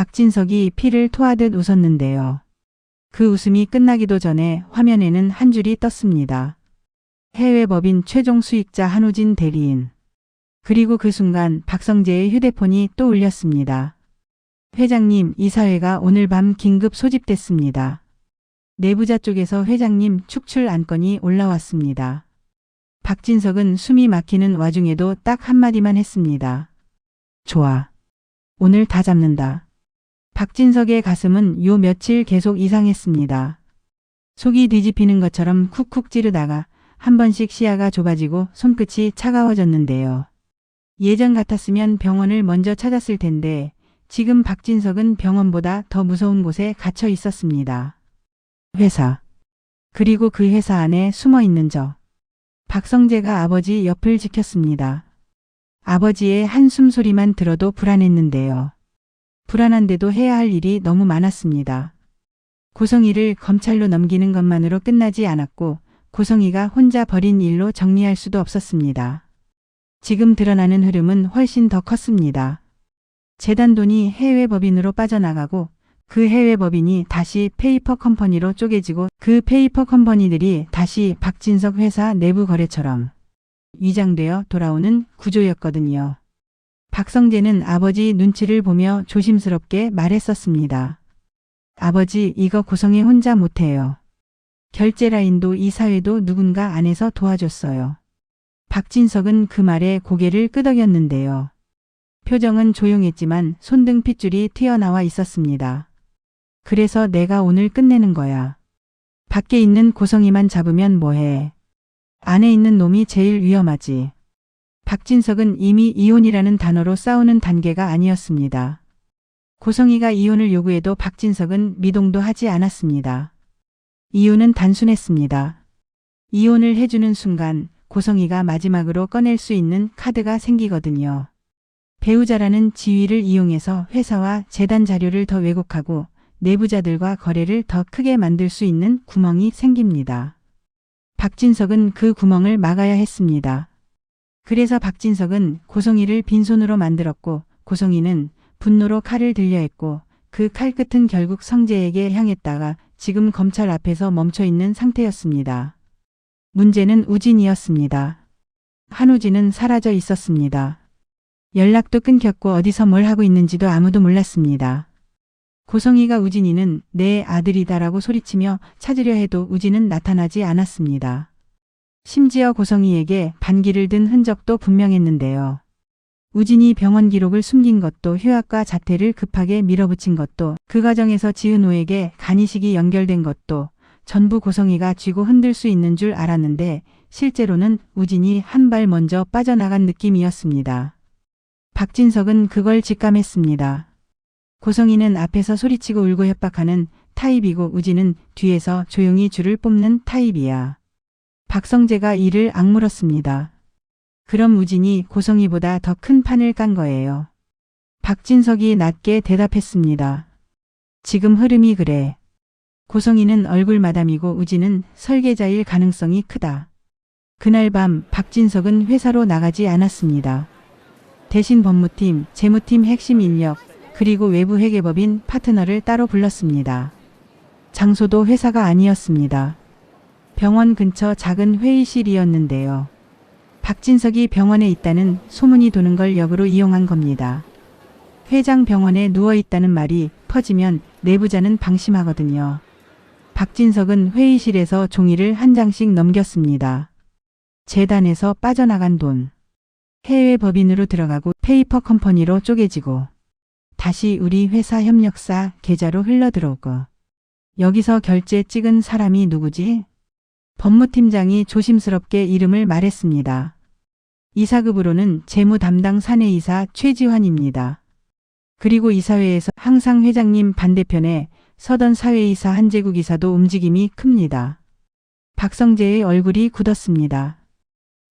박진석이 피를 토하듯 웃었는데요. 그 웃음이 끝나기도 전에 화면에는 한 줄이 떴습니다. 해외 법인 최종 수익자 한우진 대리인. 그리고 그 순간 박성재의 휴대폰이 또 울렸습니다. 회장님, 이사회가 오늘 밤 긴급 소집됐습니다. 내부자 쪽에서 회장님 축출 안건이 올라왔습니다. 박진석은 숨이 막히는 와중에도 딱 한마디만 했습니다. 좋아. 오늘 다 잡는다. 박진석의 가슴은 요 며칠 계속 이상했습니다. 속이 뒤집히는 것처럼 쿡쿡 찌르다가 한 번씩 시야가 좁아지고 손끝이 차가워졌는데요. 예전 같았으면 병원을 먼저 찾았을 텐데 지금 박진석은 병원보다 더 무서운 곳에 갇혀 있었습니다. 회사. 그리고 그 회사 안에 숨어 있는 저. 박성재가 아버지 옆을 지켰습니다. 아버지의 한숨 소리만 들어도 불안했는데요. 불안한데도 해야 할 일이 너무 많았습니다. 고성이를 검찰로 넘기는 것만으로 끝나지 않았고 고성이가 혼자 벌인 일로 정리할 수도 없었습니다. 지금 드러나는 흐름은 훨씬 더 컸습니다. 재단 돈이 해외 법인으로 빠져나가고 그 해외 법인이 다시 페이퍼 컴퍼니로 쪼개지고 그 페이퍼 컴퍼니들이 다시 박진석 회사 내부 거래처럼 위장되어 돌아오는 구조였거든요. 박성재는 아버지 눈치를 보며 조심스럽게 말했었습니다. 아버지, 이거 고성이 혼자 못해요. 결제 라인도 이사회도 누군가 안에서 도와줬어요. 박진석은 그 말에 고개를 끄덕였는데요. 표정은 조용했지만 손등 핏줄이 튀어나와 있었습니다. 그래서 내가 오늘 끝내는 거야. 밖에 있는 고성이만 잡으면 뭐해. 안에 있는 놈이 제일 위험하지. 박진석은 이미 이혼이라는 단어로 싸우는 단계가 아니었습니다. 고성이가 이혼을 요구해도 박진석은 미동도 하지 않았습니다. 이유는 단순했습니다. 이혼을 해주는 순간 고성이가 마지막으로 꺼낼 수 있는 카드가 생기거든요. 배우자라는 지위를 이용해서 회사와 재단 자료를 더 왜곡하고 내부자들과 거래를 더 크게 만들 수 있는 구멍이 생깁니다. 박진석은 그 구멍을 막아야 했습니다. 그래서 박진석은 고성이를 빈손으로 만들었고 고성이는 분노로 칼을 들려 했고 그 칼끝은 결국 성재에게 향했다가 지금 검찰 앞에서 멈춰 있는 상태였습니다. 문제는 우진이었습니다. 한우진은 사라져 있었습니다. 연락도 끊겼고 어디서 뭘 하고 있는지도 아무도 몰랐습니다. 고성이가 우진이는 내 아들이다라고 소리치며 찾으려 해도 우진은 나타나지 않았습니다. 심지어 고성이에게 반기를 든 흔적도 분명했는데요. 우진이 병원 기록을 숨긴 것도 휴학과 자퇴를 급하게 밀어붙인 것도 그 과정에서 지은호에게 간이식이 연결된 것도 전부 고성이가 쥐고 흔들 수 있는 줄 알았는데 실제로는 우진이 한 발 먼저 빠져나간 느낌이었습니다. 박진석은 그걸 직감했습니다. 고성이는 앞에서 소리치고 울고 협박하는 타입이고 우진은 뒤에서 조용히 줄을 뽑는 타입이야. 박성재가 이를 악물었습니다. 그럼 우진이 고성이보다 더 큰 판을 깐 거예요. 박진석이 낮게 대답했습니다. 지금 흐름이 그래. 고성이는 얼굴 마담이고 우진은 설계자일 가능성이 크다. 그날 밤 박진석은 회사로 나가지 않았습니다. 대신 법무팀, 재무팀 핵심 인력, 그리고 외부 회계법인 파트너를 따로 불렀습니다. 장소도 회사가 아니었습니다. 병원 근처 작은 회의실이었는데요. 박진석이 병원에 있다는 소문이 도는 걸 역으로 이용한 겁니다. 회장 병원에 누워있다는 말이 퍼지면 내부자는 방심하거든요. 박진석은 회의실에서 종이를 한 장씩 넘겼습니다. 재단에서 빠져나간 돈. 해외 법인으로 들어가고 페이퍼 컴퍼니로 쪼개지고 다시 우리 회사 협력사 계좌로 흘러들어오고 여기서 결제 찍은 사람이 누구지? 법무팀장이 조심스럽게 이름을 말했습니다. 이사급으로는 재무 담당 사내이사 최지환입니다. 그리고 이사회에서 항상 회장님 반대편에 서던 사회이사 한재국 이사도 움직임이 큽니다. 박성재의 얼굴이 굳었습니다.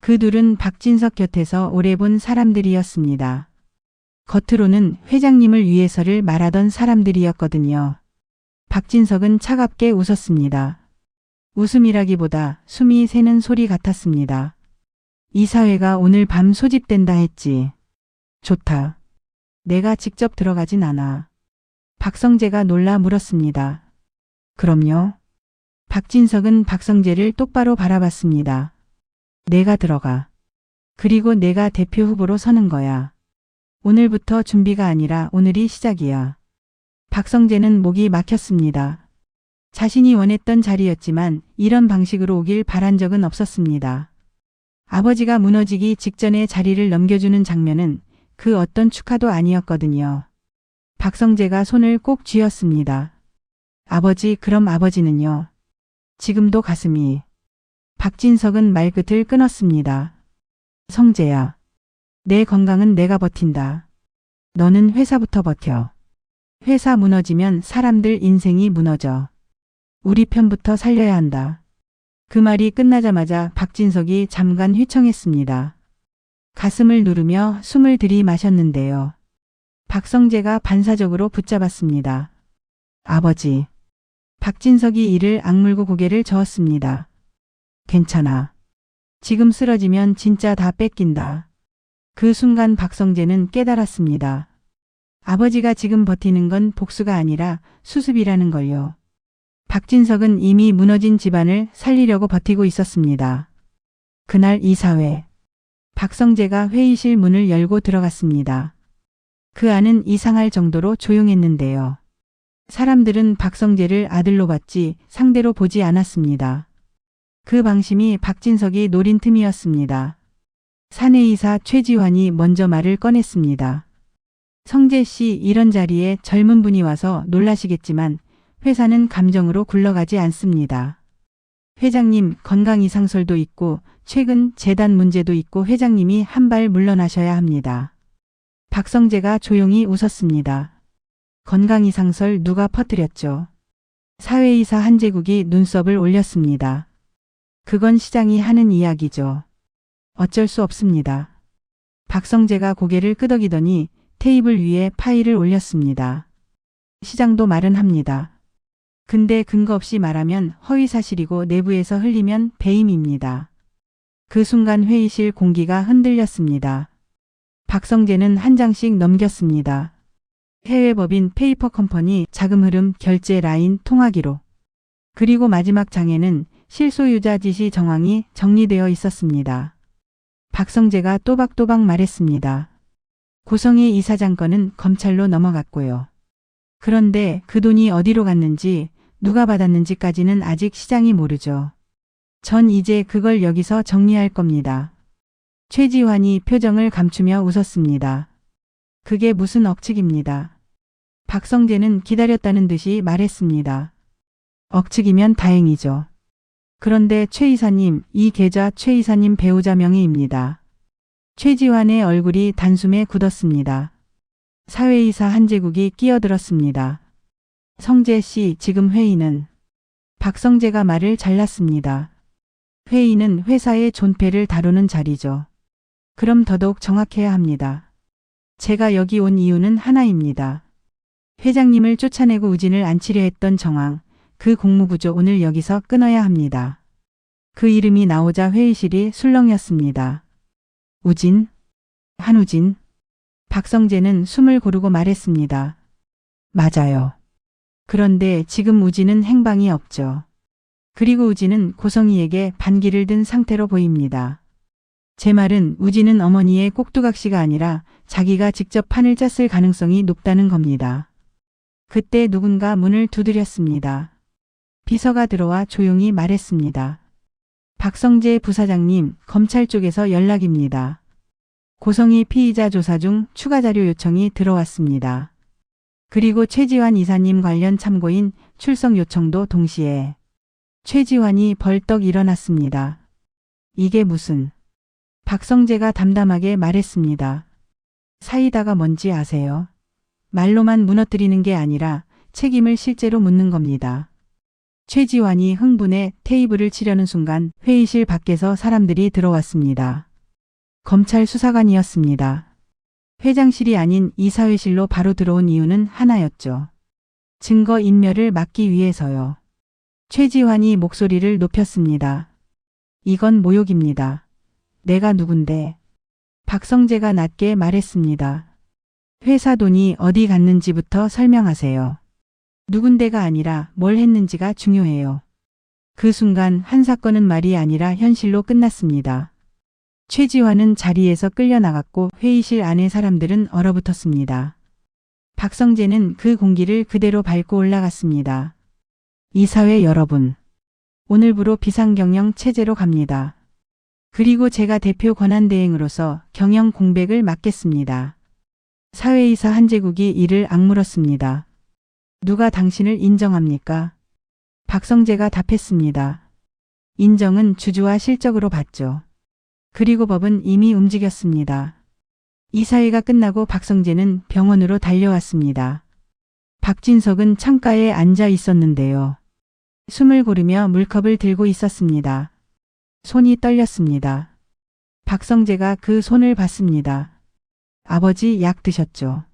그 둘은 박진석 곁에서 오래 본 사람들이었습니다. 겉으로는 회장님을 위해서를 말하던 사람들이었거든요. 박진석은 차갑게 웃었습니다. 웃음이라기보다 숨이 새는 소리 같았습니다. 이사회가 오늘 밤 소집된다 했지. 좋다. 내가 직접 들어가진 않아. 박성재가 놀라 물었습니다. 그럼요. 박진석은 박성재를 똑바로 바라봤습니다. 내가 들어가. 그리고 내가 대표 후보로 서는 거야. 오늘부터 준비가 아니라 오늘이 시작이야. 박성재는 목이 막혔습니다. 자신이 원했던 자리였지만 이런 방식으로 오길 바란 적은 없었습니다. 아버지가 무너지기 직전에 자리를 넘겨주는 장면은 그 어떤 축하도 아니었거든요. 박성재가 손을 꼭 쥐었습니다. 아버지, 그럼 아버지는요? 지금도 가슴이. 박진석은 말끝을 끊었습니다. 성재야. 내 건강은 내가 버틴다. 너는 회사부터 버텨. 회사 무너지면 사람들 인생이 무너져. 우리 편부터 살려야 한다. 그 말이 끝나자마자 박진석이 잠깐 휘청했습니다. 가슴을 누르며 숨을 들이마셨는데요. 박성재가 반사적으로 붙잡았습니다. 아버지. 박진석이 이를 악물고 고개를 저었습니다. 괜찮아. 지금 쓰러지면 진짜 다 뺏긴다. 그 순간 박성재는 깨달았습니다. 아버지가 지금 버티는 건 복수가 아니라 수습이라는 걸요. 박진석은 이미 무너진 집안을 살리려고 버티고 있었습니다. 그날 이사회. 박성재가 회의실 문을 열고 들어갔습니다. 그 안은 이상할 정도로 조용했는데요. 사람들은 박성재를 아들로 봤지 상대로 보지 않았습니다. 그 방심이 박진석이 노린 틈이었습니다. 사내이사 최지환이 먼저 말을 꺼냈습니다. 성재 씨, 이런 자리에 젊은 분이 와서 놀라시겠지만 회사는 감정으로 굴러가지 않습니다. 회장님, 건강 이상설도 있고 최근 재단 문제도 있고 회장님이 한 발 물러나셔야 합니다. 박성재가 조용히 웃었습니다. 건강 이상설 누가 퍼뜨렸죠? 사회이사 한재국이 눈썹을 올렸습니다. 그건 시장이 하는 이야기죠. 어쩔 수 없습니다. 박성재가 고개를 끄덕이더니 테이블 위에 파일을 올렸습니다. 시장도 말은 합니다. 근데 근거 없이 말하면 허위사실이고 내부에서 흘리면 배임입니다. 그 순간 회의실 공기가 흔들렸습니다. 박성재는 한 장씩 넘겼습니다. 해외법인 페이퍼 컴퍼니 자금 흐름 결제 라인 통화 기록. 그리고 마지막 장에는 실소유자 지시 정황이 정리되어 있었습니다. 박성재가 또박또박 말했습니다. 고성희 이사장 건은 검찰로 넘어갔고요. 그런데 그 돈이 어디로 갔는지 누가 받았는지까지는 아직 시장이 모르죠. 전 이제 그걸 여기서 정리할 겁니다. 최지환이 표정을 감추며 웃었습니다. 그게 무슨 억측입니다. 박성재는 기다렸다는 듯이 말했습니다. 억측이면 다행이죠. 그런데 최 이사님, 이 계좌 최 이사님 배우자 명의입니다. 최지환의 얼굴이 단숨에 굳었습니다. 사회이사 한재국이 끼어들었습니다. 성재 씨, 지금 회의는? 박성재가 말을 잘랐습니다. 회의는 회사의 존폐를 다루는 자리죠. 그럼 더더욱 정확해야 합니다. 제가 여기 온 이유는 하나입니다. 회장님을 쫓아내고 우진을 안치려 했던 정황, 그 공무구조 오늘 여기서 끊어야 합니다. 그 이름이 나오자 회의실이 술렁였습니다. 우진? 한우진? 박성재는 숨을 고르고 말했습니다. 맞아요. 그런데 지금 우진은 행방이 없죠. 그리고 우진은 고성희에게 반기를 든 상태로 보입니다. 제 말은 우진은 어머니의 꼭두각시가 아니라 자기가 직접 판을 짰을 가능성이 높다는 겁니다. 그때 누군가 문을 두드렸습니다. 비서가 들어와 조용히 말했습니다. 박성재 부사장님, 검찰 쪽에서 연락입니다. 고성희 피의자 조사 중 추가 자료 요청이 들어왔습니다. 그리고 최지환 이사님 관련 참고인 출석 요청도 동시에. 최지환이 벌떡 일어났습니다. 이게 무슨... 박성재가 담담하게 말했습니다. 사이다가 뭔지 아세요? 말로만 무너뜨리는 게 아니라 책임을 실제로 묻는 겁니다. 최지환이 흥분해 테이블을 치려는 순간 회의실 밖에서 사람들이 들어왔습니다. 검찰 수사관이었습니다. 회장실이 아닌 이사회실로 바로 들어온 이유는 하나였죠. 증거 인멸을 막기 위해서요. 최지환이 목소리를 높였습니다. 이건 모욕입니다. 내가 누군데? 박성재가 낮게 말했습니다. 회사 돈이 어디 갔는지부터 설명하세요. 누군데가 아니라 뭘 했는지가 중요해요. 그 순간 한 사건은 말이 아니라 현실로 끝났습니다. 최지화는 자리에서 끌려나갔고 회의실 안의 사람들은 얼어붙었습니다. 박성재는 그 공기를 그대로 밟고 올라갔습니다. 이사회 여러분, 오늘부로 비상경영 체제로 갑니다. 그리고 제가 대표 권한대행으로서 경영 공백을 맡겠습니다. 사회이사 한재국이 이를 악물었습니다. 누가 당신을 인정합니까? 박성재가 답했습니다. 인정은 주주와 실적으로 받죠. 그리고 법은 이미 움직였습니다. 이사회가 끝나고 박성재는 병원으로 달려왔습니다. 박진석은 창가에 앉아 있었는데요. 숨을 고르며 물컵을 들고 있었습니다. 손이 떨렸습니다. 박성재가 그 손을 봤습니다. 아버지 약 드셨죠?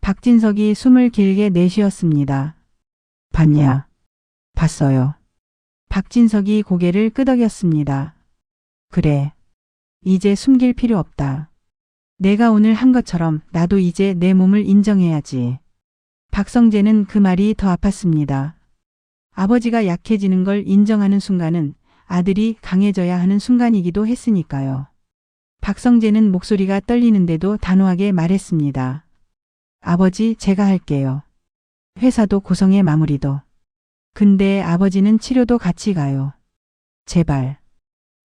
박진석이 숨을 길게 내쉬었습니다. 봤냐? 봤어요. 박진석이 고개를 끄덕였습니다. 그래. 이제 숨길 필요 없다. 내가 오늘 한 것처럼 나도 이제 내 몸을 인정해야지. 박성재는 그 말이 더 아팠습니다. 아버지가 약해지는 걸 인정하는 순간은 아들이 강해져야 하는 순간이기도 했으니까요. 박성재는 목소리가 떨리는데도 단호하게 말했습니다. 아버지, 제가 할게요. 회사도 고성의 마무리도. 근데 아버지는 치료도 같이 가요. 제발.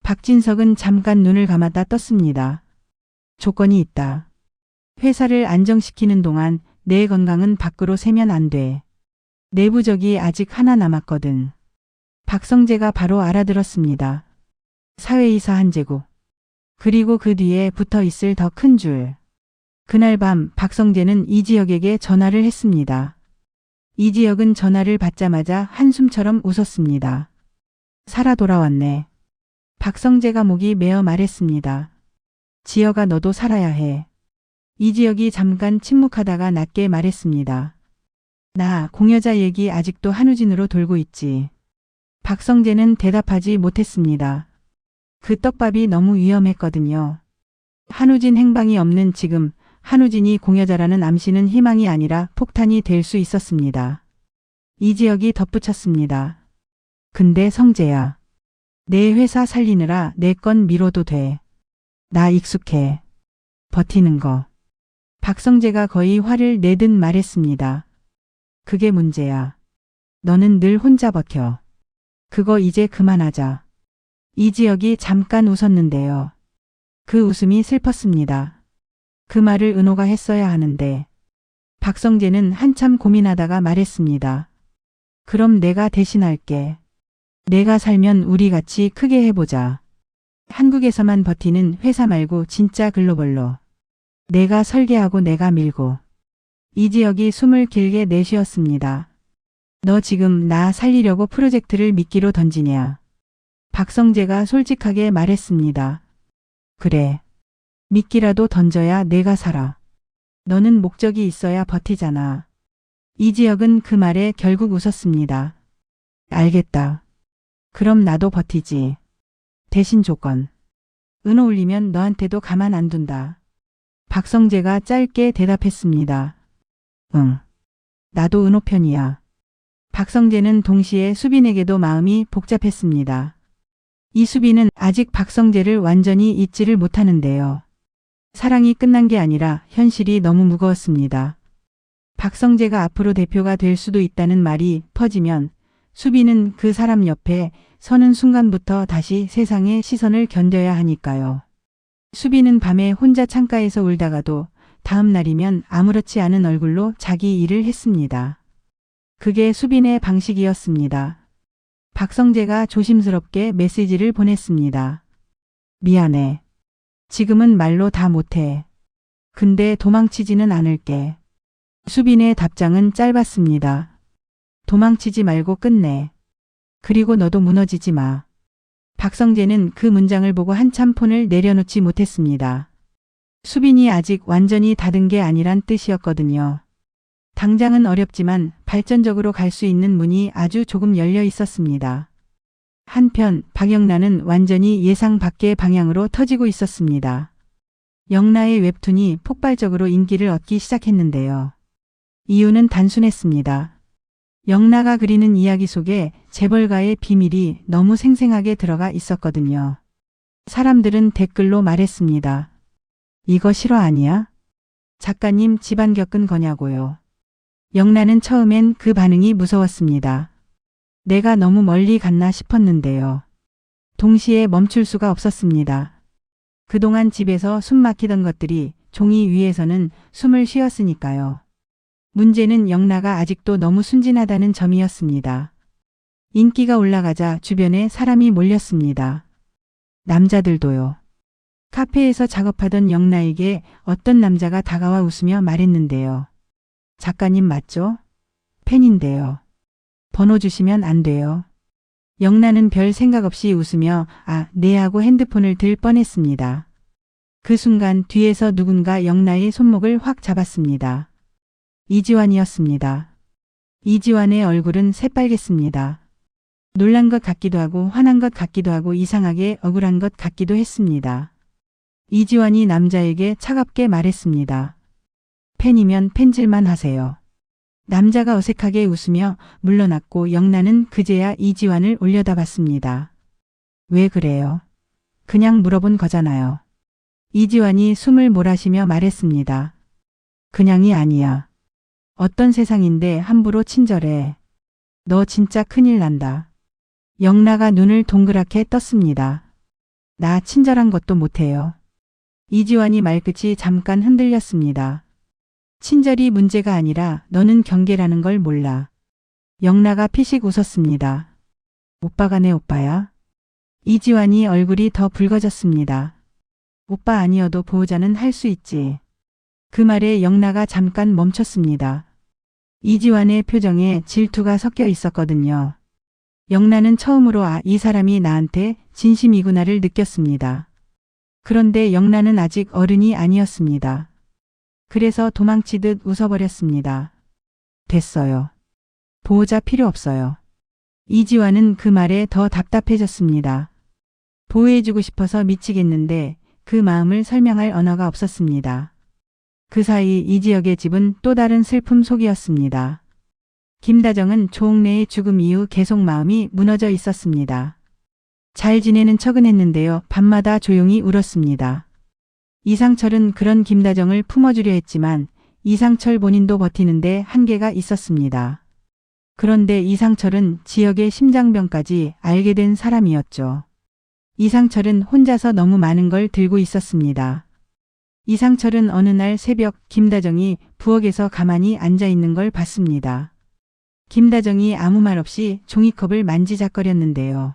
박진석은 잠깐 눈을 감았다 떴습니다. 조건이 있다. 회사를 안정시키는 동안 내 건강은 밖으로 새면 안 돼. 내부적이 아직 하나 남았거든. 박성재가 바로 알아들었습니다. 사회이사 한재국. 그리고 그 뒤에 붙어 있을 더 큰 줄. 그날 밤 박성재는 이지혁에게 전화를 했습니다. 이지혁은 전화를 받자마자 한숨처럼 웃었습니다. 살아 돌아왔네. 박성재가 목이 메어 말했습니다. 지혁아, 너도 살아야 해. 이지혁이 잠깐 침묵하다가 낮게 말했습니다. 나 공여자 얘기 아직도 한우진으로 돌고 있지. 박성재는 대답하지 못했습니다. 그 떡밥이 너무 위험했거든요. 한우진 행방이 없는 지금 한우진이 공여자라는 암시는 희망이 아니라 폭탄이 될 수 있었습니다. 이지혁이 덧붙였습니다. 근데 성재야. 내 회사 살리느라 내 건 미뤄도 돼. 나 익숙해. 버티는 거. 박성재가 거의 화를 내듯 말했습니다. 그게 문제야. 너는 늘 혼자 버텨. 그거 이제 그만하자. 이지혁이 잠깐 웃었는데요. 그 웃음이 슬펐습니다. 그 말을 은호가 했어야 하는데. 박성재는 한참 고민하다가 말했습니다. 그럼 내가 대신할게. 내가 살면 우리 같이 크게 해보자. 한국에서만 버티는 회사 말고 진짜 글로벌로. 내가 설계하고 내가 밀고. 이지혁이 숨을 길게 내쉬었습니다. 너 지금 나 살리려고 프로젝트를 미끼로 던지냐. 박성재가 솔직하게 말했습니다. 그래. 미끼라도 던져야 내가 살아. 너는 목적이 있어야 버티잖아. 이지혁은 그 말에 결국 웃었습니다. 알겠다. 그럼 나도 버티지. 대신 조건. 은호 올리면 너한테도 가만 안 둔다. 박성재가 짧게 대답했습니다. 응. 나도 은호 편이야. 박성재는 동시에 수빈에게도 마음이 복잡했습니다. 이수빈은 아직 박성재를 완전히 잊지를 못하는데요. 사랑이 끝난 게 아니라 현실이 너무 무거웠습니다. 박성재가 앞으로 대표가 될 수도 있다는 말이 퍼지면 수빈은 그 사람 옆에 서는 순간부터 다시 세상의 시선을 견뎌야 하니까요. 수빈은 밤에 혼자 창가에서 울다가도 다음 날이면 아무렇지 않은 얼굴로 자기 일을 했습니다. 그게 수빈의 방식이었습니다. 박성재가 조심스럽게 메시지를 보냈습니다. 미안해. 지금은 말로 다 못해. 근데 도망치지는 않을게. 수빈의 답장은 짧았습니다. 도망치지 말고 끝내. 그리고 너도 무너지지 마. 박성재는 그 문장을 보고 한참 폰을 내려놓지 못했습니다. 수빈이 아직 완전히 닫은 게 아니란 뜻이었거든요. 당장은 어렵지만 발전적으로 갈 수 있는 문이 아주 조금 열려 있었습니다. 한편 박영란은 완전히 예상 밖의 방향으로 터지고 있었습니다. 영라의 웹툰이 폭발적으로 인기를 얻기 시작했는데요. 이유는 단순했습니다. 영나가 그리는 이야기 속에 재벌가의 비밀이 너무 생생하게 들어가 있었거든요. 사람들은 댓글로 말했습니다. 이거 실화 아니야? 작가님 집안 겪은 거냐고요. 영나는 처음엔 그 반응이 무서웠습니다. 내가 너무 멀리 갔나 싶었는데요. 동시에 멈출 수가 없었습니다. 그동안 집에서 숨 막히던 것들이 종이 위에서는 숨을 쉬었으니까요. 문제는 영나가 아직도 너무 순진하다는 점이었습니다. 인기가 올라가자 주변에 사람이 몰렸습니다. 남자들도요. 카페에서 작업하던 영나에게 어떤 남자가 다가와 웃으며 말했는데요. 작가님 맞죠? 팬인데요. 번호 주시면 안 돼요. 영나는 별 생각 없이 웃으며 네 하고 핸드폰을 들 뻔했습니다. 그 순간 뒤에서 누군가 영나의 손목을 확 잡았습니다. 이지환이었습니다. 이지환의 얼굴은 새빨갰습니다. 놀란 것 같기도 하고 화난 것 같기도 하고 이상하게 억울한 것 같기도 했습니다. 이지환이 남자에게 차갑게 말했습니다. 팬이면 팬질만 하세요. 남자가 어색하게 웃으며 물러났고 영나는 그제야 이지환을 올려다봤습니다. 왜 그래요? 그냥 물어본 거잖아요. 이지환이 숨을 몰아쉬며 말했습니다. 그냥이 아니야. 어떤 세상인데 함부로 친절해. 너 진짜 큰일 난다. 영나가 눈을 동그랗게 떴습니다. 나 친절한 것도 못해요. 이지환이 말끝이 잠깐 흔들렸습니다. 친절이 문제가 아니라 너는 경계라는 걸 몰라. 영나가 피식 웃었습니다. 오빠가 내 오빠야? 이지환이 얼굴이 더 붉어졌습니다. 오빠 아니어도 보호자는 할 수 있지. 그 말에 영나가 잠깐 멈췄습니다. 이지환의 표정에 질투가 섞여 있었거든요. 영나는 처음으로 이 사람이 나한테 진심이구나를 느꼈습니다. 그런데 영나는 아직 어른이 아니었습니다. 그래서 도망치듯 웃어버렸습니다. 됐어요. 보호자 필요 없어요. 이지환은 그 말에 더 답답해졌습니다. 보호해주고 싶어서 미치겠는데 그 마음을 설명할 언어가 없었습니다. 그 사이 이지혁의 집은 또 다른 슬픔 속이었습니다. 김다정은 조옥래의 죽음 이후 계속 마음이 무너져 있었습니다. 잘 지내는 척은 했는데요. 밤마다 조용히 울었습니다. 이상철은 그런 김다정을 품어주려 했지만 이상철 본인도 버티는데 한계가 있었습니다. 그런데 이상철은 지역의 심장병까지 알게 된 사람이었죠. 이상철은 혼자서 너무 많은 걸 들고 있었습니다. 이상철은 어느 날 새벽 김다정이 부엌에서 가만히 앉아 있는 걸 봤습니다. 김다정이 아무 말 없이 종이컵을 만지작거렸는데요.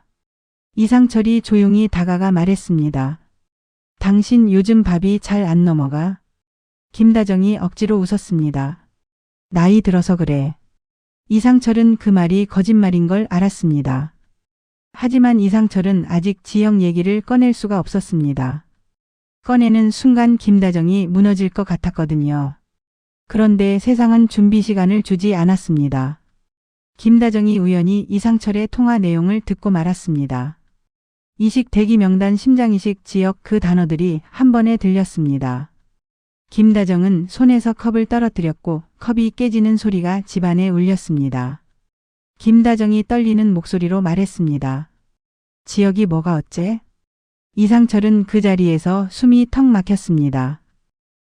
이상철이 조용히 다가가 말했습니다. 당신 요즘 밥이 잘 안 넘어가? 김다정이 억지로 웃었습니다. 나이 들어서 그래. 이상철은 그 말이 거짓말인 걸 알았습니다. 하지만 이상철은 아직 지영 얘기를 꺼낼 수가 없었습니다. 꺼내는 순간 김다정이 무너질 것 같았거든요. 그런데 세상은 준비 시간을 주지 않았습니다. 김다정이 우연히 이상철의 통화 내용을 듣고 말았습니다. 이식 대기 명단 심장이식 지역 그 단어들이 한 번에 들렸습니다. 김다정은 손에서 컵을 떨어뜨렸고 컵이 깨지는 소리가 집안에 울렸습니다. 김다정이 떨리는 목소리로 말했습니다. 지역이 뭐가 어째? 이상철은 그 자리에서 숨이 턱 막혔습니다.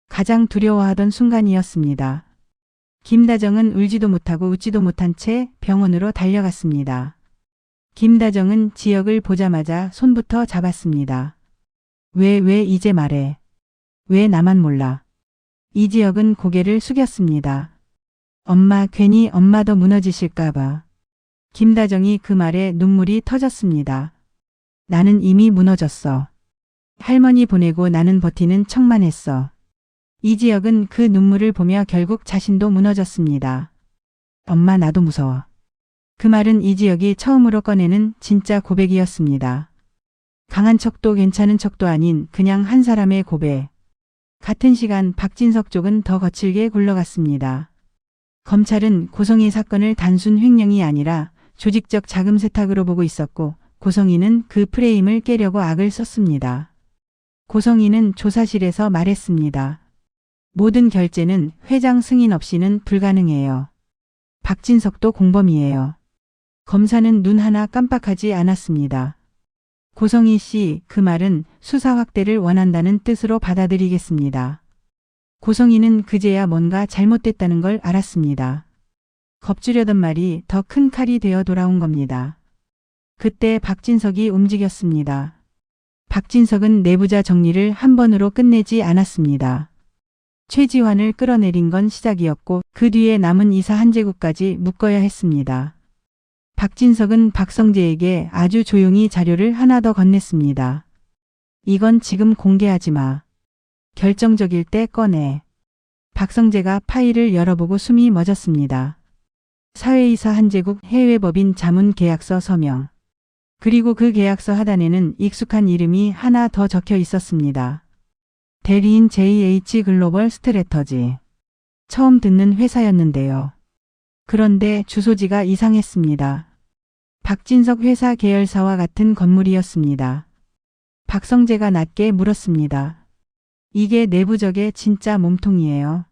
가장 두려워하던 순간이었습니다. 김다정은 울지도 못하고 웃지도 못한 채 병원으로 달려갔습니다. 김다정은 지역을 보자마자 손부터 잡았습니다. 왜 이제 말해? 왜 나만 몰라? 이지혁은 고개를 숙였습니다. 엄마 괜히 엄마도 무너지실까봐. 김다정이 그 말에 눈물이 터졌습니다. 나는 이미 무너졌어. 할머니 보내고 나는 버티는 척만 했어. 이지혁은 그 눈물을 보며 결국 자신도 무너졌습니다. 엄마 나도 무서워. 그 말은 이지혁이 처음으로 꺼내는 진짜 고백이었습니다. 강한 척도 괜찮은 척도 아닌 그냥 한 사람의 고백. 같은 시간 박진석 쪽은 더 거칠게 굴러갔습니다. 검찰은 고성희 사건을 단순 횡령이 아니라 조직적 자금 세탁으로 보고 있었고 고성희는 그 프레임을 깨려고 악을 썼습니다. 고성희는 조사실에서 말했습니다. 모든 결제는 회장 승인 없이는 불가능해요. 박진석도 공범이에요. 검사는 눈 하나 깜빡하지 않았습니다. 고성희 씨, 그 말은 수사 확대를 원한다는 뜻으로 받아들이겠습니다. 고성희는 그제야 뭔가 잘못됐다는 걸 알았습니다. 겁주려던 말이 더 큰 칼이 되어 돌아온 겁니다. 그때 박진석이 움직였습니다. 박진석은 내부자 정리를 한 번으로 끝내지 않았습니다. 최지환을 끌어내린 건 시작이었고 그 뒤에 남은 이사 한재국까지 묶어야 했습니다. 박진석은 박성재에게 아주 조용히 자료를 하나 더 건넸습니다. 이건 지금 공개하지 마. 결정적일 때 꺼내. 박성재가 파일을 열어보고 숨이 멎었습니다. 사회이사 한재국 해외법인 자문계약서 서명. 그리고 그 계약서 하단에는 익숙한 이름이 하나 더 적혀 있었습니다. 대리인 JH 글로벌 스트래터지. 처음 듣는 회사였는데요. 그런데 주소지가 이상했습니다. 박진석 회사 계열사와 같은 건물이었습니다. 박성재가 낮게 물었습니다. 이게 내부적의 진짜 몸통이에요.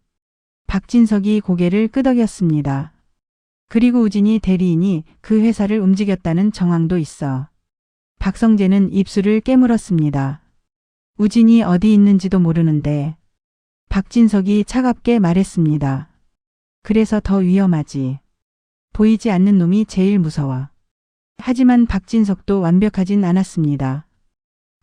박진석이 고개를 끄덕였습니다. 그리고 우진이 대리인이 그 회사를 움직였다는 정황도 있어. 박성재는 입술을 깨물었습니다. 우진이 어디 있는지도 모르는데. 박진석이 차갑게 말했습니다. 그래서 더 위험하지. 보이지 않는 놈이 제일 무서워. 하지만 박진석도 완벽하진 않았습니다.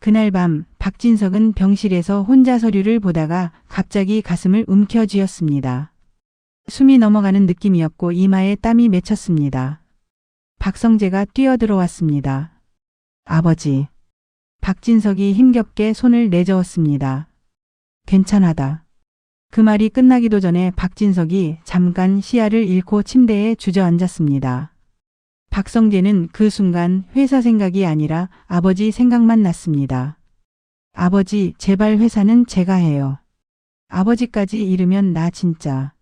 그날 밤 박진석은 병실에서 혼자 서류를 보다가 갑자기 가슴을 움켜쥐었습니다. 숨이 넘어가는 느낌이었고 이마에 땀이 맺혔습니다. 박성재가 뛰어들어왔습니다. 아버지. 박진석이 힘겹게 손을 내저었습니다. 괜찮아다. 그 말이 끝나기도 전에 박진석이 잠깐 시야를 잃고 침대에 주저앉았습니다. 박성재는 그 순간 회사 생각이 아니라 아버지 생각만 났습니다. 아버지, 제발 회사는 제가 해요. 아버지까지 잃으면 나 진짜.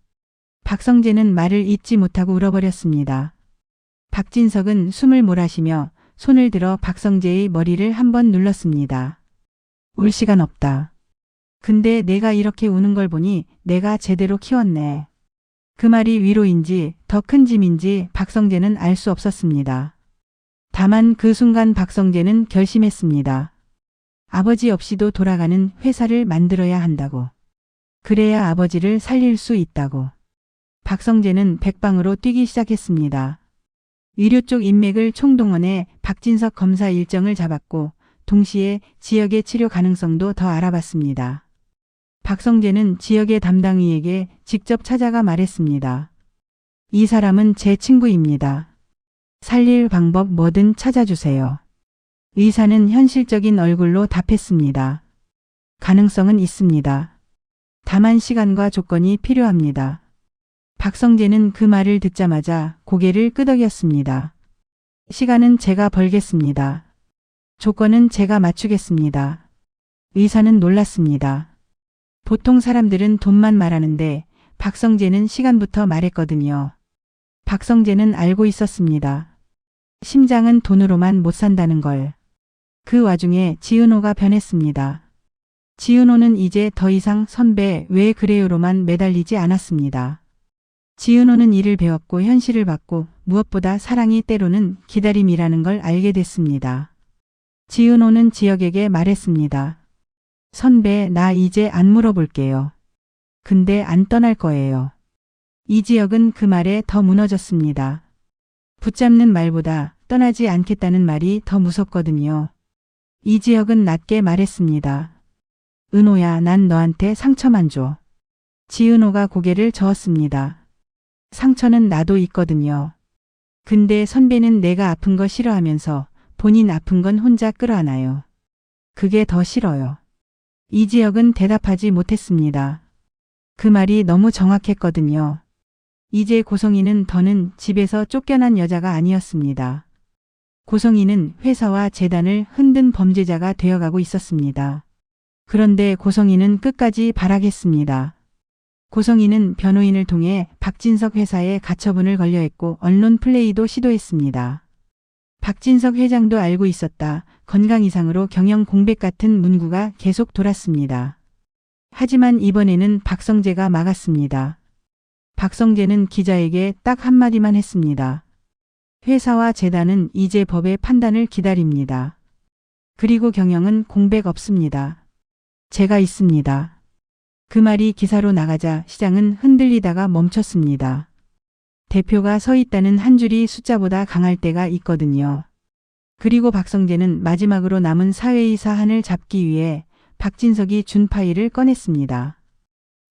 박성재는 말을 잇지 못하고 울어버렸습니다. 박진석은 숨을 몰아쉬며 손을 들어 박성재의 머리를 한번 눌렀습니다. 울 시간 없다. 근데 내가 이렇게 우는 걸 보니 내가 제대로 키웠네. 그 말이 위로인지 더 큰 짐인지 박성재는 알 수 없었습니다. 다만 그 순간 박성재는 결심했습니다. 아버지 없이도 돌아가는 회사를 만들어야 한다고. 그래야 아버지를 살릴 수 있다고. 박성재는 백방으로 뛰기 시작했습니다. 의료 쪽 인맥을 총동원해 박진석 검사 일정을 잡았고 동시에 지역의 치료 가능성도 더 알아봤습니다. 박성재는 지역의 담당의에게 직접 찾아가 말했습니다. 이 사람은 제 친구입니다. 살릴 방법 뭐든 찾아주세요. 의사는 현실적인 얼굴로 답했습니다. 가능성은 있습니다. 다만 시간과 조건이 필요합니다. 박성재는 그 말을 듣자마자 고개를 끄덕였습니다. 시간은 제가 벌겠습니다. 조건은 제가 맞추겠습니다. 의사는 놀랐습니다. 보통 사람들은 돈만 말하는데 박성재는 시간부터 말했거든요. 박성재는 알고 있었습니다. 심장은 돈으로만 못 산다는 걸. 그 와중에 지은호가 변했습니다. 지은호는 이제 더 이상 선배 왜 그래요로만 매달리지 않았습니다. 지은호는 일을 배웠고 현실을 봤고 무엇보다 사랑이 때로는 기다림이라는 걸 알게 됐습니다. 지은호는 지역에게 말했습니다. 선배, 나 이제 안 물어볼게요. 근데 안 떠날 거예요. 이 지역은 그 말에 더 무너졌습니다. 붙잡는 말보다 떠나지 않겠다는 말이 더 무섭거든요. 이 지역은 낮게 말했습니다. 은호야, 난 너한테 상처만 줘. 지은호가 고개를 저었습니다. 상처는 나도 있거든요. 근데 선배는 내가 아픈 거 싫어하면서 본인 아픈 건 혼자 끌어안아요. 그게 더 싫어요. 이 지역은 대답하지 못했습니다. 그 말이 너무 정확했거든요. 이제 고성희는 더는 집에서 쫓겨난 여자가 아니었습니다. 고성희는 회사와 재단을 흔든 범죄자가 되어가고 있었습니다. 그런데 고성희는 끝까지 발악했습니다. 고성희는 변호인을 통해 박진석 회사에 가처분을 걸려했고 언론 플레이도 시도했습니다. 박진석 회장도 알고 있었다. 건강 이상으로 경영 공백 같은 문구가 계속 돌았습니다. 하지만 이번에는 박성재가 막았습니다. 박성재는 기자에게 딱 한마디만 했습니다. 회사와 재단은 이제 법의 판단을 기다립니다. 그리고 경영은 공백 없습니다. 제가 있습니다. 그 말이 기사로 나가자 시장은 흔들리다가 멈췄습니다. 대표가 서 있다는 한 줄이 숫자보다 강할 때가 있거든요. 그리고 박성재는 마지막으로 남은 사회의 사안을 잡기 위해 박진석이 준 파일을 꺼냈습니다.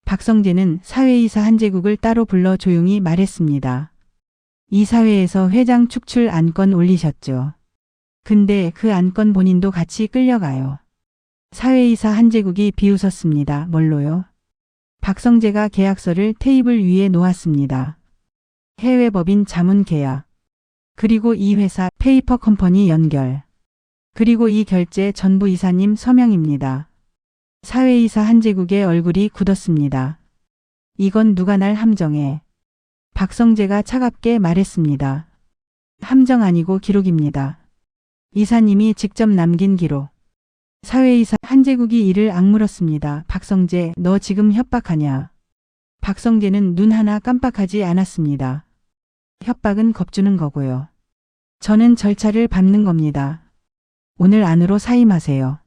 박성재는 사회이사 한재국을 따로 불러 조용히 말했습니다. 이사회에서 회장 축출 안건 올리셨죠. 근데 그 안건 본인도 같이 끌려가요. 사회이사 한재국이 비웃었습니다. 뭘로요? 박성재가 계약서를 테이블 위에 놓았습니다. 해외법인 자문 계약. 그리고 이 회사 페이퍼 컴퍼니 연결. 그리고 이 결제 전부 이사님 서명입니다. 사회이사 한재국의 얼굴이 굳었습니다. 이건 누가 날 함정해. 박성재가 차갑게 말했습니다. 함정 아니고 기록입니다. 이사님이 직접 남긴 기록. 사회이사 한재국이 이를 악물었습니다. 박성재, 너 지금 협박하냐? 박성재는 눈 하나 깜빡하지 않았습니다. 협박은 겁주는 거고요. 저는 절차를 밟는 겁니다. 오늘 안으로 사임하세요.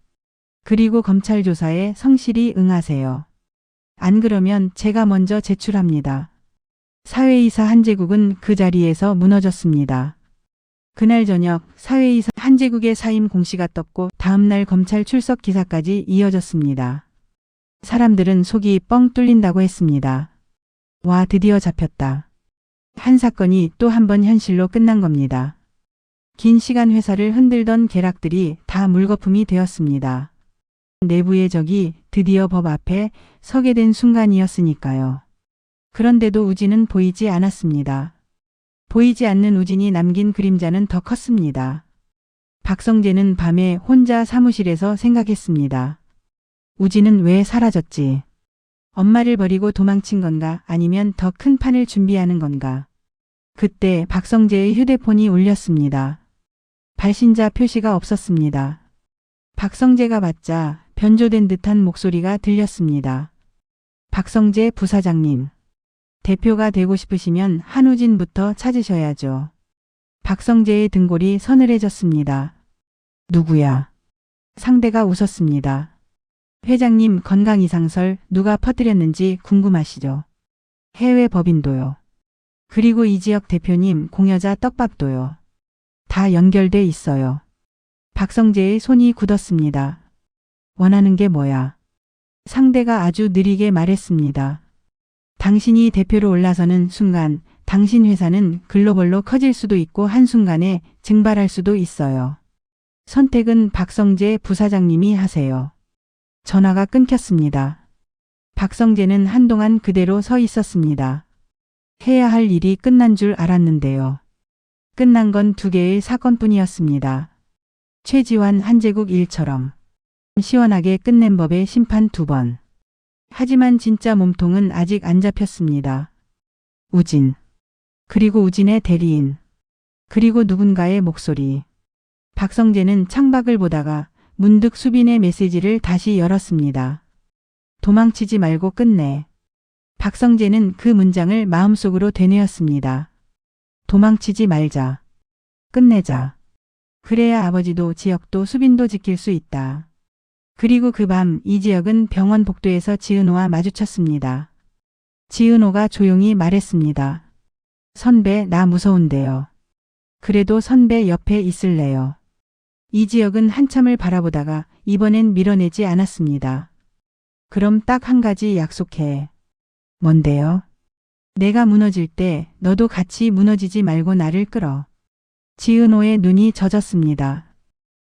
그리고 검찰 조사에 성실히 응하세요. 안 그러면 제가 먼저 제출합니다. 사회이사 한재국은 그 자리에서 무너졌습니다. 그날 저녁 사회이사 한재국의 사임 공시가 떴고 다음날 검찰 출석 기사까지 이어졌습니다. 사람들은 속이 뻥 뚫린다고 했습니다. 와, 드디어 잡혔다. 한 사건이 또 한 번 현실로 끝난 겁니다. 긴 시간 회사를 흔들던 계략들이 다 물거품이 되었습니다. 내부의 적이 드디어 법 앞에 서게 된 순간이었으니까요. 그런데도 우진은 보이지 않았습니다. 보이지 않는 우진이 남긴 그림자는 더 컸습니다. 박성재는 밤에 혼자 사무실에서 생각했습니다. 우진은 왜 사라졌지? 엄마를 버리고 도망친 건가 아니면 더 큰 판을 준비하는 건가? 그때 박성재의 휴대폰이 울렸습니다. 발신자 표시가 없었습니다. 박성재가 받자 변조된 듯한 목소리가 들렸습니다. 박성재 부사장님. 대표가 되고 싶으시면 한우진부터 찾으셔야죠. 박성재의 등골이 서늘해졌습니다. 누구야? 상대가 웃었습니다. 회장님 건강 이상설 누가 퍼뜨렸는지 궁금하시죠? 해외 법인도요. 그리고 이 지역 대표님 공여자 떡밥도요. 다 연결돼 있어요. 박성재의 손이 굳었습니다. 원하는 게 뭐야? 상대가 아주 느리게 말했습니다. 당신이 대표로 올라서는 순간 당신 회사는 글로벌로 커질 수도 있고 한순간에 증발할 수도 있어요. 선택은 박성재 부사장님이 하세요. 전화가 끊겼습니다. 박성재는 한동안 그대로 서 있었습니다. 해야 할 일이 끝난 줄 알았는데요. 끝난 건 두 개의 사건뿐이었습니다. 최지환 한재국 일처럼 시원하게 끝낸 법의 심판 2번. 하지만 진짜 몸통은 아직 안 잡혔습니다. 우진. 그리고 우진의 대리인. 그리고 누군가의 목소리. 박성재는 창밖을 보다가 문득 수빈의 메시지를 다시 열었습니다. 도망치지 말고 끝내. 박성재는 그 문장을 마음속으로 되뇌었습니다. 도망치지 말자. 끝내자. 그래야 아버지도 지역도 수빈도 지킬 수 있다. 그리고 그 밤 이지혁은 병원 복도에서 지은호와 마주쳤습니다. 지은호가 조용히 말했습니다. 선배, 나 무서운데요. 그래도 선배 옆에 있을래요. 이지혁은 한참을 바라보다가 이번엔 밀어내지 않았습니다. 그럼 딱 한 가지 약속해. 뭔데요? 내가 무너질 때 너도 같이 무너지지 말고 나를 끌어. 지은호의 눈이 젖었습니다.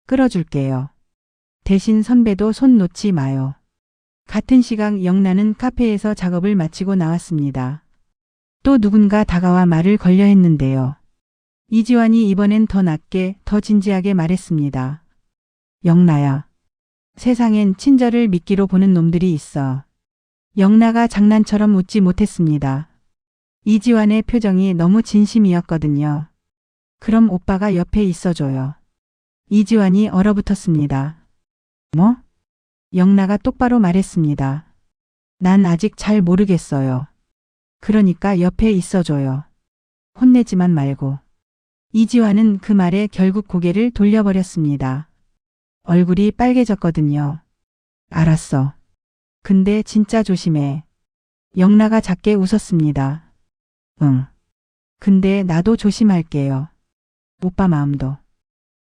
끌어줄게요. 대신 선배도 손 놓지 마요. 같은 시각 영란은 카페에서 작업을 마치고 나왔습니다. 또 누군가 다가와 말을 걸려 했는데요. 이지환이 이번엔 더 낮게 더 진지하게 말했습니다. 영라야. 세상엔 친절을 미끼로 보는 놈들이 있어. 영라가 장난처럼 웃지 못했습니다. 이지환의 표정이 너무 진심이었거든요. 그럼 오빠가 옆에 있어줘요. 이지환이 얼어붙었습니다. 뭐? 영라가 똑바로 말했습니다. 난 아직 잘 모르겠어요. 그러니까 옆에 있어줘요. 혼내지만 말고. 이지화는 그 말에 결국 고개를 돌려버렸습니다. 얼굴이 빨개졌거든요. 알았어. 근데 진짜 조심해. 영라가 작게 웃었습니다. 응. 근데 나도 조심할게요. 오빠 마음도.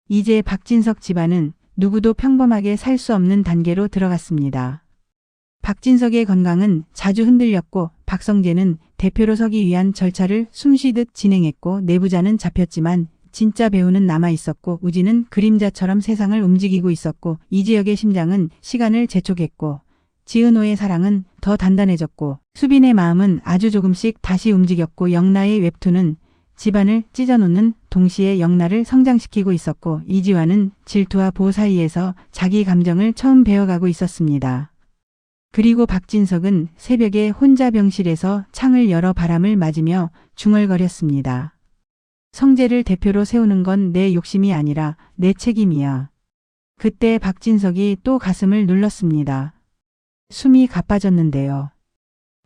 이제 박진석 집안은 누구도 평범하게 살 수 없는 단계로 들어갔습니다. 박진석의 건강은 자주 흔들렸고 박성재는 대표로 서기 위한 절차를 숨쉬듯 진행했고 내부자는 잡혔지만 진짜 배우는 남아 있었고 우진은 그림자처럼 세상을 움직이고 있었고 이지혁의 심장은 시간을 재촉했고 지은호의 사랑은 더 단단해졌고 수빈의 마음은 아주 조금씩 다시 움직였고 영라의 웹툰은 집안을 찢어놓는 동시에 영라를 성장시키고 있었고 이지화는 질투와 보호 사이에서 자기 감정을 처음 배워가고 있었습니다. 그리고 박진석은 새벽에 혼자 병실에서 창을 열어 바람을 맞으며 중얼거렸습니다. 성재를 대표로 세우는 건 내 욕심이 아니라 내 책임이야. 그때 박진석이 또 가슴을 눌렀습니다. 숨이 가빠졌는데요.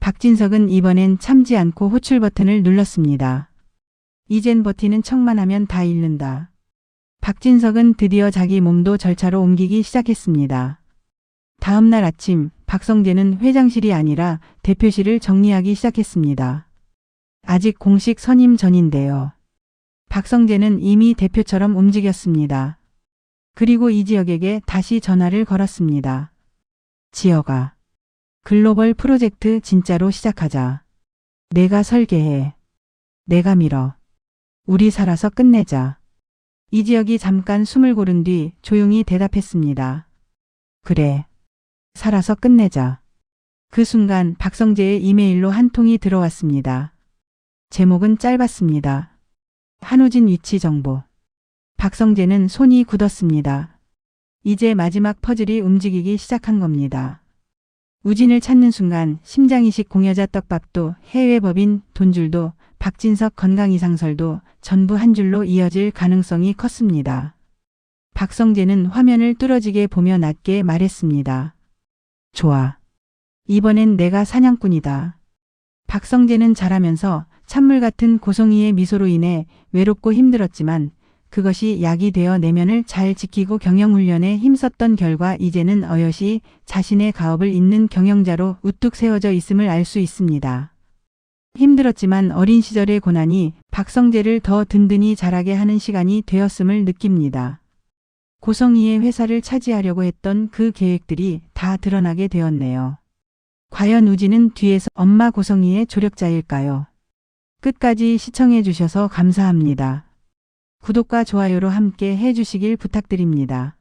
박진석은 이번엔 참지 않고 호출 버튼을 눌렀습니다. 이젠 버티는 척만 하면 다 잃는다. 박진석은 드디어 자기 몸도 절차로 옮기기 시작했습니다. 다음 날 아침 박성재는 회장실이 아니라 대표실을 정리하기 시작했습니다. 아직 공식 선임 전인데요. 박성재는 이미 대표처럼 움직였습니다. 그리고 이지혁에게 다시 전화를 걸었습니다. 지혁아, 글로벌 프로젝트 진짜로 시작하자. 내가 설계해. 내가 밀어. 우리 살아서 끝내자. 이지혁이 잠깐 숨을 고른 뒤 조용히 대답했습니다. 그래. 살아서 끝내자. 그 순간 박성재의 이메일로 한 통이 들어왔습니다. 제목은 짧았습니다. 한우진 위치 정보. 박성재는 손이 굳었습니다. 이제 마지막 퍼즐이 움직이기 시작한 겁니다. 우진을 찾는 순간 심장이식 공여자 떡밥도 해외 법인 돈줄도 박진석 건강이상설도 전부 한 줄로 이어질 가능성이 컸습니다. 박성재는 화면을 뚫어지게 보며 낮게 말했습니다. 좋아. 이번엔 내가 사냥꾼이다. 박성재는 자라면서 찬물 같은 고송이의 미소로 인해 외롭고 힘들었지만 그것이 약이 되어 내면을 잘 지키고 경영훈련에 힘썼던 결과 이제는 어여시 자신의 가업을 잇는 경영자로 우뚝 세워져 있음을 알 수 있습니다. 힘들었지만 어린 시절의 고난이 박성재를 더 든든히 자라게 하는 시간이 되었음을 느낍니다. 고성이의 회사를 차지하려고 했던 그 계획들이 다 드러나게 되었네요. 과연 우진은 뒤에서 엄마 고성이의 조력자일까요? 끝까지 시청해 주셔서 감사합니다. 구독과 좋아요로 함께 해주시길 부탁드립니다.